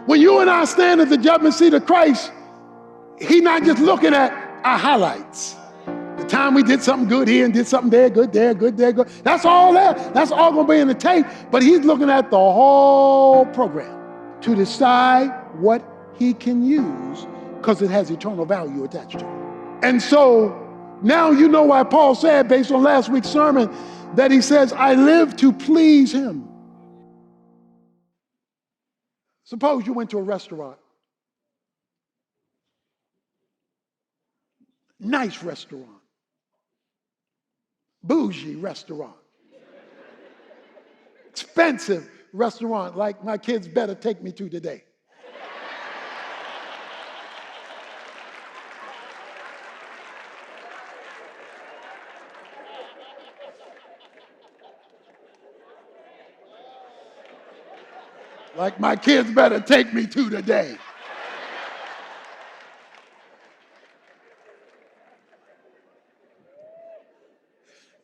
When you and I stand at the judgment seat of Christ, he's not just looking at our highlights. The time we did something good here and did something there, good there, good there, good. That's all there. That's all going to be in the tape. But he's looking at the whole program to decide what he can use because it has eternal value attached to it. And so now you know why Paul said, based on last week's sermon, that he says, I live to please him. Suppose you went to a restaurant. Nice restaurant. Bougie restaurant. Expensive restaurant like my kids better take me to today. Like my kids better take me to today.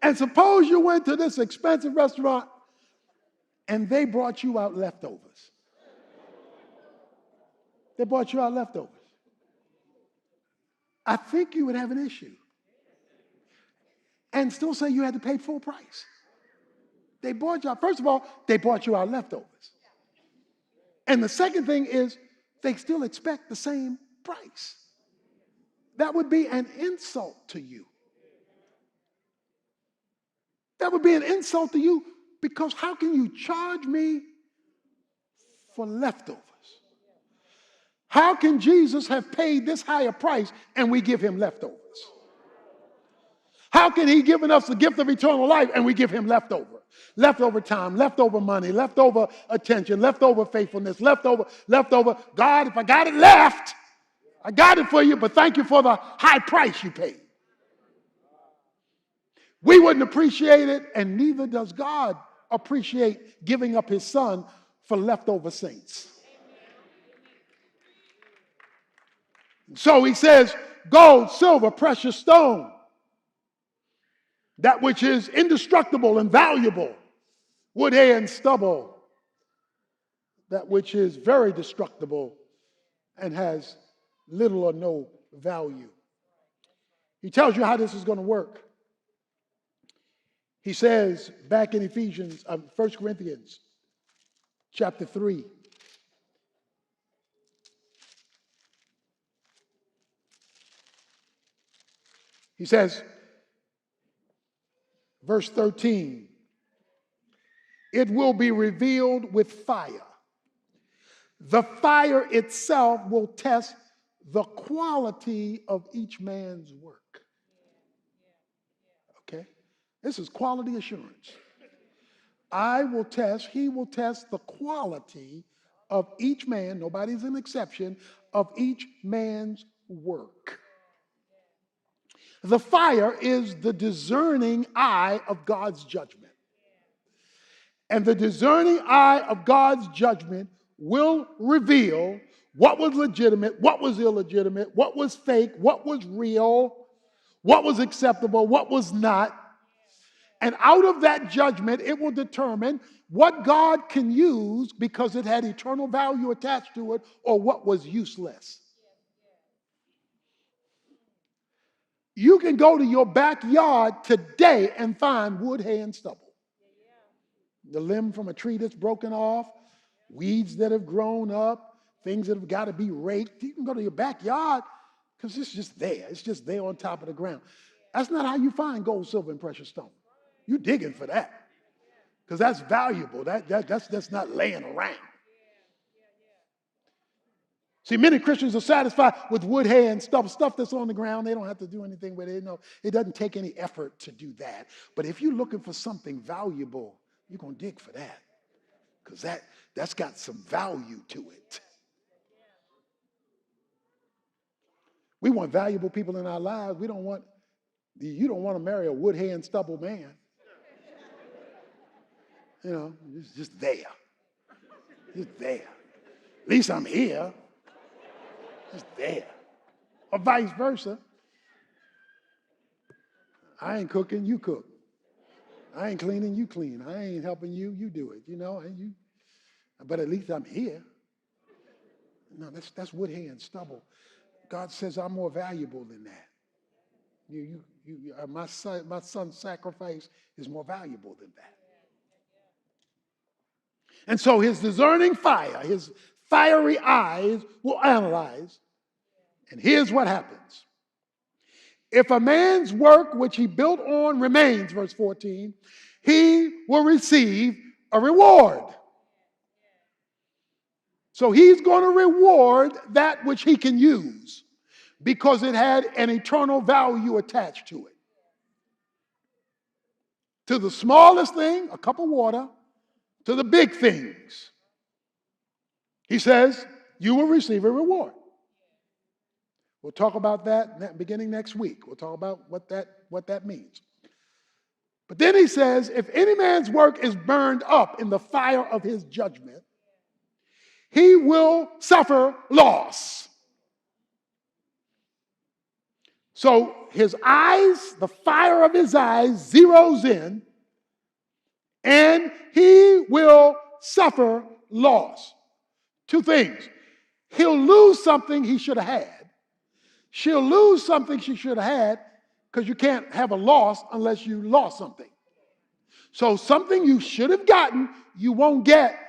And suppose you went to this expensive restaurant and they brought you out leftovers. They brought you out leftovers. I think you would have an issue and still say you had to pay full price. They brought you out. First of all, they brought you out leftovers. And the second thing is they still expect the same price. That would be an insult to you. That would be an insult to you because how can you charge me for leftovers? How can Jesus have paid this higher price and we give him leftovers? How can he give us the gift of eternal life and we give him leftover? Leftover time, leftover money, leftover attention, leftover faithfulness, leftover. God, if I got it left, I got it for you, but thank you for the high price you paid. We wouldn't appreciate it, and neither does God appreciate giving up his son for leftover saints. So he says, gold, silver, precious stone, that which is indestructible and valuable, wood, hay, and stubble, that which is very destructible and has little or no value. He tells you how this is going to work. He says back in 1 Corinthians chapter 3, he says, verse 13, it will be revealed with fire. The fire itself will test the quality of each man's work. Okay? This is quality assurance. He will test the quality of each man, nobody's an exception, of each man's work. The fire is the discerning eye of God's judgment. And the discerning eye of God's judgment will reveal what was legitimate, what was illegitimate, what was fake, what was real, what was acceptable, what was not. And out of that judgment, it will determine what God can use because it had eternal value attached to it or what was useless. You can go to your backyard today and find wood, hay, and stubble. The limb from a tree that's broken off, weeds that have grown up, things that have got to be raked. You can go to your backyard because it's just there. It's just there on top of the ground. That's not how you find gold, silver, and precious stone. You're digging for that because that's valuable. That's not laying around. See, many Christians are satisfied with wood, hay, and stuff that's on the ground. They don't have to do anything with it. No, it doesn't take any effort to do that. But if you're looking for something valuable, you're going to dig for that because that's got some value to it. We want valuable people in our lives. You don't want to marry a wood, hay, and stubble man. You know, it's just there. Just there. At least I'm here. Just there. Or vice versa. I ain't cooking, you cook. I ain't cleaning, you clean. I ain't helping you, you do it. You know, but at least I'm here. No, that's wood, hay, and stubble. God says, I'm more valuable than that. My son's sacrifice is more valuable than that. And so his discerning fire, his fiery eyes will analyze. And here's what happens. If a man's work which he built on remains, verse 14, he will receive a reward. So he's going to reward that which he can use because it had an eternal value attached to it. To the smallest thing, a cup of water, to the big things, he says, you will receive a reward. We'll talk about that beginning next week. We'll talk about what that means. But then he says, if any man's work is burned up in the fire of his judgment, he will suffer loss. So his eyes, the fire of his eyes zeroes in, and he will suffer loss. Two things. He'll lose something he should have had. She'll lose something she should have had because you can't have a loss unless you lost something. So something you should have gotten, you won't get,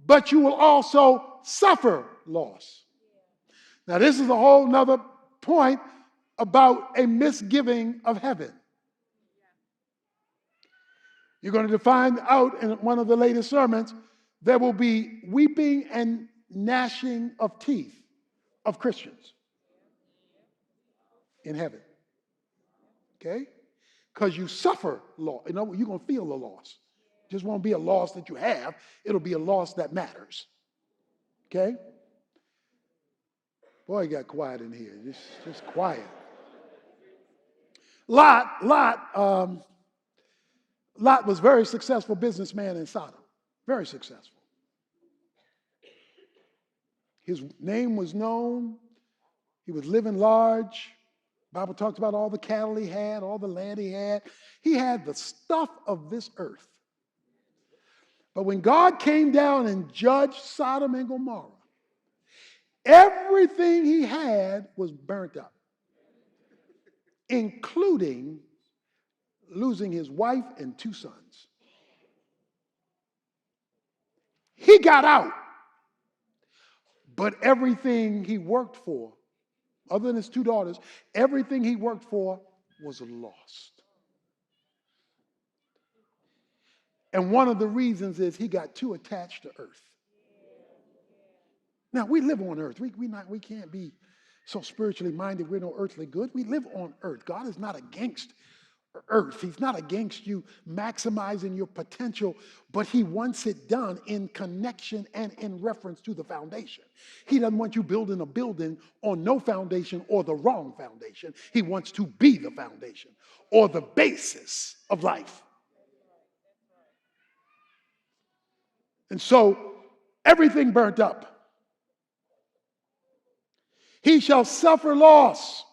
but you will also suffer loss. Now, this is a whole nother point about a misgiving of heaven. You're going to find out in one of the latest sermons, there will be weeping and gnashing of teeth of Christians in heaven. Okay? Because you suffer loss. You know, you're going to feel the loss. It just won't be a loss that you have. It'll be a loss that matters. Okay? Boy, it got quiet in here. Just quiet. Lot was a very successful businessman in Sodom. Very successful. His name was known. He was living large. The Bible talks about all the cattle he had, all the land he had. He had the stuff of this earth. But when God came down and judged Sodom and Gomorrah, everything he had was burnt up, including losing his wife and 2 sons. He got out, but everything he worked for, other than his 2 daughters, everything he worked for was lost. And one of the reasons is he got too attached to earth. Now, we live on earth. We can't be so spiritually minded we're no earthly good. We live on earth. God is not against earth. He's not against you maximizing your potential, but he wants it done in connection and in reference to the foundation. He doesn't want you building a building on no foundation or the wrong foundation. He wants to be the foundation or the basis of life. And so everything burnt up. He shall suffer loss.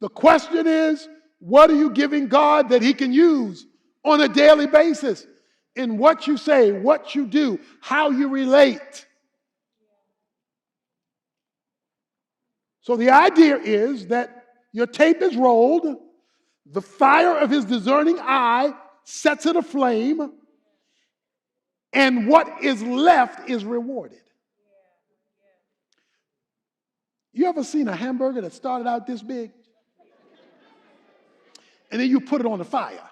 The question is, what are you giving God that he can use on a daily basis in what you say, what you do, how you relate? So the idea is that your tape is rolled, the fire of his discerning eye sets it aflame, and what is left is rewarded. You ever seen a hamburger that started out this big? And then you put it on the fire,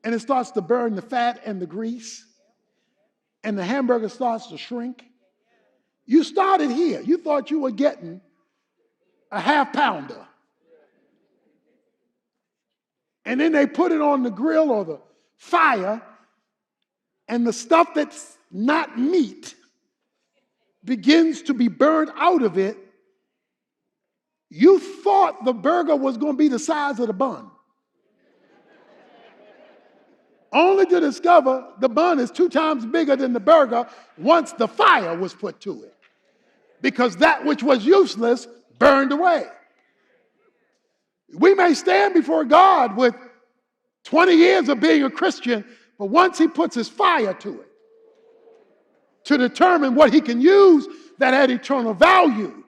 and it starts to burn the fat and the grease, and the hamburger starts to shrink. You started here. You thought you were getting a half-pounder. And then they put it on the grill or the fire, and the stuff that's not meat begins to be burned out of it. You thought the burger was going to be the size of the bun. Only to discover the bun is 2 times bigger than the burger once the fire was put to it. Because that which was useless burned away. We may stand before God with 20 years of being a Christian, but once he puts his fire to it, to determine what he can use that had eternal value,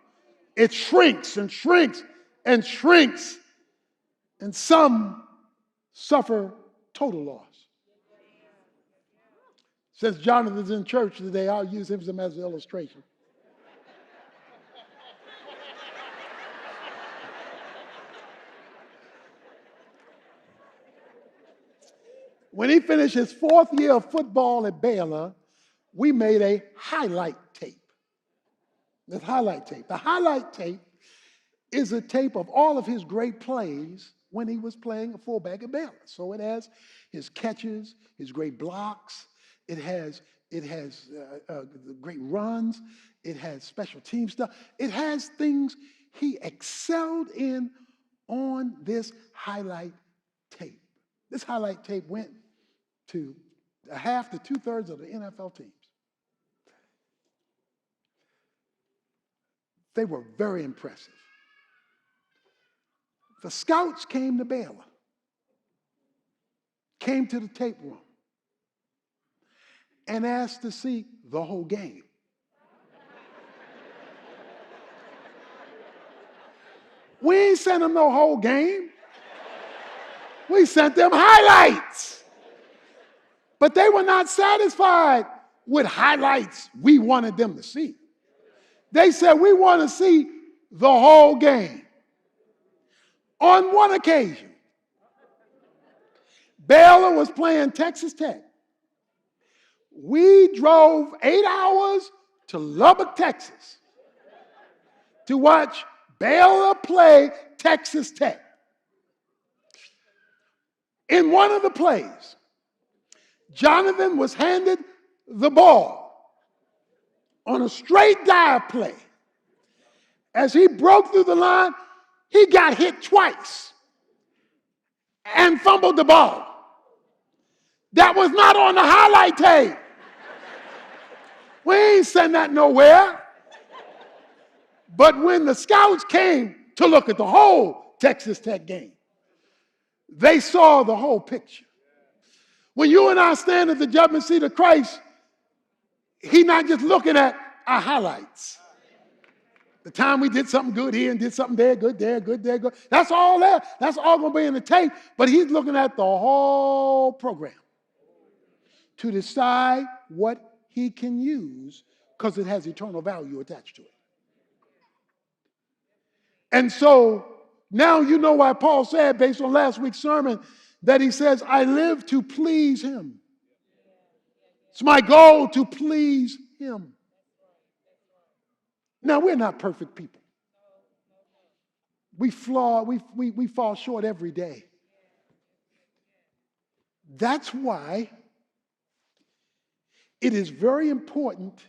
it shrinks and shrinks and shrinks, and some suffer total loss. Since Jonathan's in church today, I'll use him as an illustration. When he finished his 4th year of football at Baylor, we made a highlight tape. This highlight tape. The highlight tape is a tape of all of his great plays when he was playing a fullback at Baylor. So it has his catches, his great blocks. It has great runs. It has special team stuff. It has things he excelled in on this highlight tape. This highlight tape went to half to 2/3 of the NFL teams. They were very impressive. The scouts came to Baylor, came to the tape room, and asked to see the whole game. We ain't sent them no whole game. We sent them highlights. But they were not satisfied with highlights we wanted them to see. They said, we want to see the whole game. On one occasion, Baylor was playing Texas Tech. We drove 8 hours to Lubbock, Texas to watch Baylor play Texas Tech. In one of the plays, Jonathan was handed the ball on a straight dive play. As he broke through the line, he got hit twice and fumbled the ball. That was not on the highlight tape. We ain't send that nowhere. But when the scouts came to look at the whole Texas Tech game, they saw the whole picture. When you and I stand at the judgment seat of Christ, he's not just looking at our highlights. The time we did something good here and did something there, good there, good there, good. That's all there. That's all going to be in the tape. But he's looking at the whole program to decide what he can use because it has eternal value attached to it. And so now you know why Paul said, based on last week's sermon, that he says, I live to please him. It's my goal to please him. Now, we're not perfect people. We fall short every day. That's why it is very important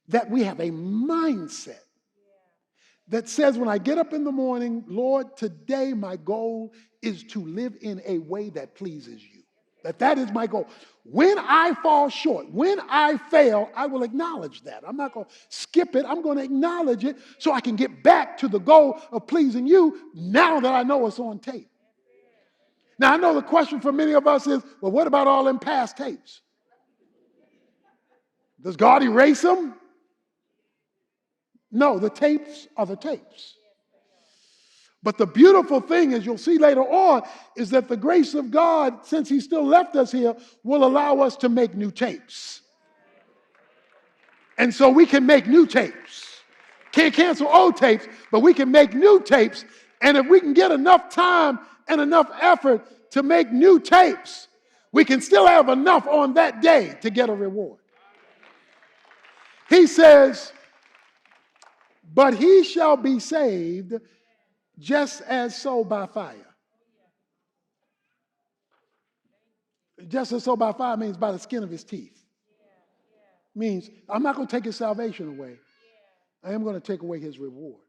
that we have a mindset that says, when I get up in the morning, Lord, today my goal is to live in a way that pleases you. That is my goal. When I fall short, when I fail, I will acknowledge that. I'm not going to skip it. I'm going to acknowledge it so I can get back to the goal of pleasing you now that I know it's on tape. Now, I know the question for many of us is, well, what about all them past tapes? Does God erase them? No, the tapes are the tapes. But the beautiful thing, as you'll see later on, is that the grace of God, since he still left us here, will allow us to make new tapes. And so we can make new tapes. Can't cancel old tapes, but we can make new tapes. And if we can get enough time and enough effort to make new tapes, we can still have enough on that day to get a reward. He says, but he shall be saved just as so by fire. Just as so by fire means by the skin of his teeth. Means I'm not going to take his salvation away. I am going to take away his reward.